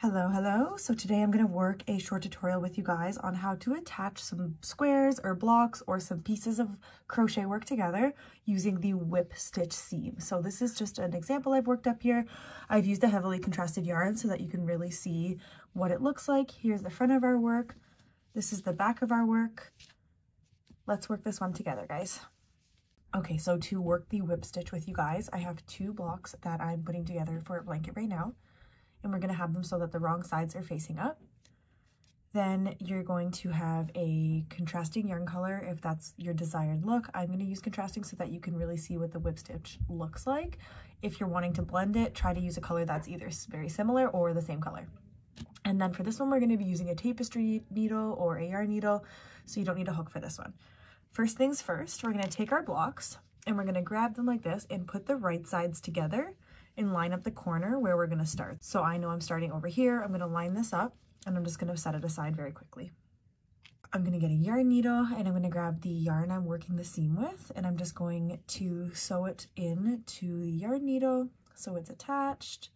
Hello, hello. So today I'm going to work a short tutorial with you guys on how to attach some squares or blocks or some pieces of crochet work together using the whip stitch seam. So this is just an example I've worked up here. I've used a heavily contrasted yarn so that you can really see what it looks like. Here's the front of our work. This is the back of our work. Let's work this one together, guys. Okay, so to work the whip stitch with you guys, I have two blocks that I'm putting together for a blanket right now. And we're going to have them so that the wrong sides are facing up. Then you're going to have a contrasting yarn color if that's your desired look. I'm going to use contrasting so that you can really see what the whip stitch looks like. If you're wanting to blend it, try to use a color that's either very similar or the same color. And then for this one, we're going to be using a tapestry needle or a yarn needle, so you don't need a hook for this one. First things first, we're going to take our blocks and we're going to grab them like this and put the right sides together and line up the corner where we're going to start. So I know I'm starting over here. I'm going to line this up and I'm just going to set it aside very quickly. I'm going to get a yarn needle and I'm going to grab the yarn I'm working the seam with, and I'm just going to sew it in to the yarn needle so it's attached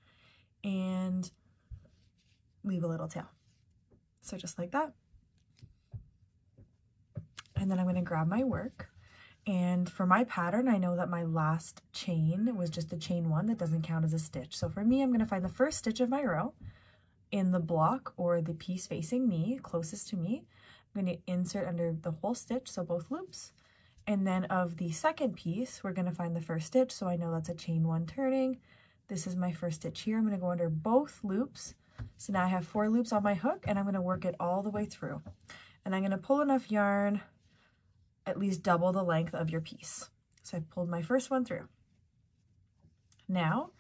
and leave a little tail. So just like that. And then I'm going to grab my work. And for my pattern, I know that my last chain was just a chain one that doesn't count as a stitch. So for me, I'm going to find the first stitch of my row in the block or the piece facing me, closest to me. I'm going to insert under the whole stitch, so both loops. And then of the second piece, we're going to find the first stitch. So I know that's a chain one turning. This is my first stitch here. I'm going to go under both loops. So now I have 4 loops on my hook and I'm going to work it all the way through. And I'm going to pull enough yarn at least double the length of your piece. So I pulled my first one through. Now,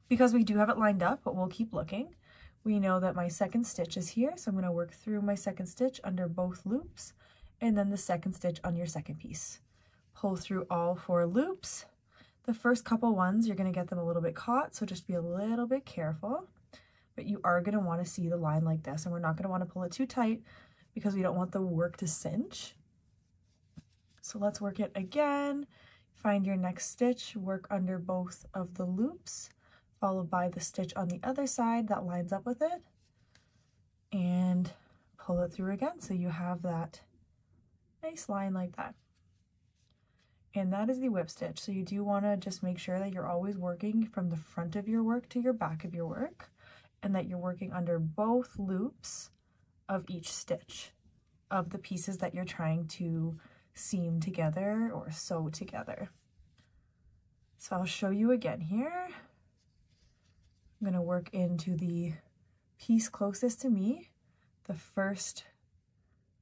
because we do have it lined up, but we'll keep looking, we know that my second stitch is here. So I'm going to work through my second stitch under both loops and then the second stitch on your second piece. Pull through all 4 loops. The first couple ones, you're going to get them a little bit caught, so just be a little bit careful. But you are going to want to see the line like this, and we're not going to want to pull it too tight because we don't want the work to cinch. So let's work it again. Find your next stitch, work under both of the loops, followed by the stitch on the other side that lines up with it, and pull it through again so you have that nice line like that. And that is the whip stitch. So you do want to just make sure that you're always working from the front of your work to your back of your work, and that you're working under both loops of each stitch of the pieces that you're trying to seam together or sew together. So I'll show you again here. I'm going to work into the piece closest to me, the first,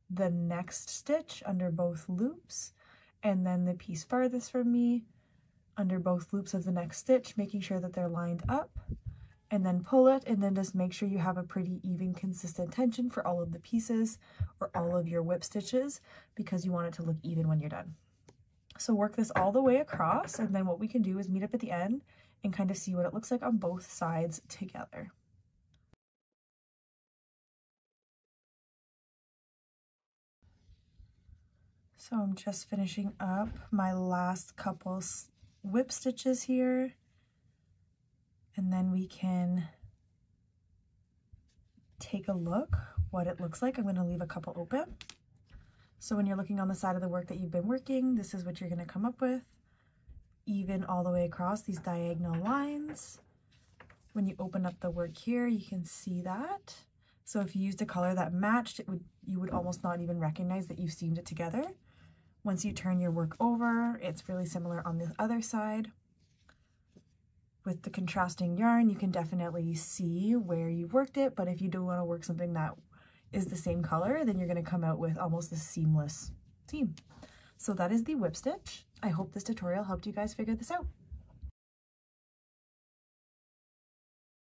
the next stitch under both loops, and then the piece farthest from me under both loops of the next stitch, making sure that they're lined up, and then pull it, and then just make sure you have a pretty even, consistent tension for all of the pieces or all of your whip stitches, because you want it to look even when you're done. So work this all the way across, and then what we can do is meet up at the end and kind of see what it looks like on both sides together. So I'm just finishing up my last couple whip stitches here. And then we can take a look what it looks like. I'm going to leave a couple open. So when you're looking on the side of the work that you've been working, this is what you're going to come up with. Even all the way across these diagonal lines. When you open up the work here, you can see that. So if you used a color that matched, you would almost not even recognize that you seamed it together. Once you turn your work over, it's really similar on the other side. With the contrasting yarn, you can definitely see where you've worked it, but if you do want to work something that is the same color, then you're going to come out with almost a seamless seam. So that is the whip stitch. I hope this tutorial helped you guys figure this out.